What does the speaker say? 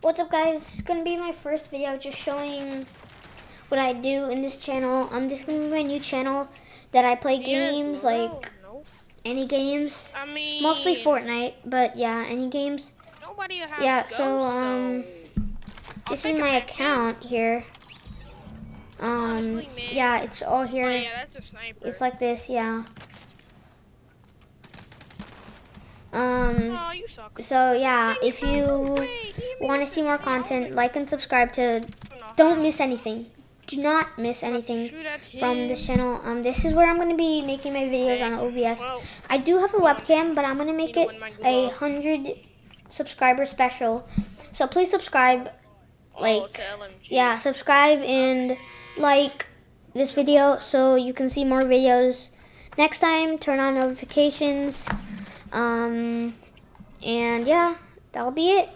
What's up, guys? It's gonna be my first video just showing what I do in this channel. This is gonna be my new channel that I play games, like any games. I mean, Mostly Fortnite, but yeah, any games. Nobody has Yeah, ghosts, so this is my account here. Honestly, man. Yeah, it's all here. Oh, yeah, that's a sniper. It's like this, yeah. Oh, you suck. So yeah, if you want to see more content, like and subscribe to don't miss anything. Do not miss anything from this channel. This is where I'm going to be making my videos on OBS. I do have a webcam, but I'm going to make it a 100 subscriber special. So please subscribe, yeah, subscribe and like this video so you can see more videos. Next time, turn on notifications. And yeah, that'll be it.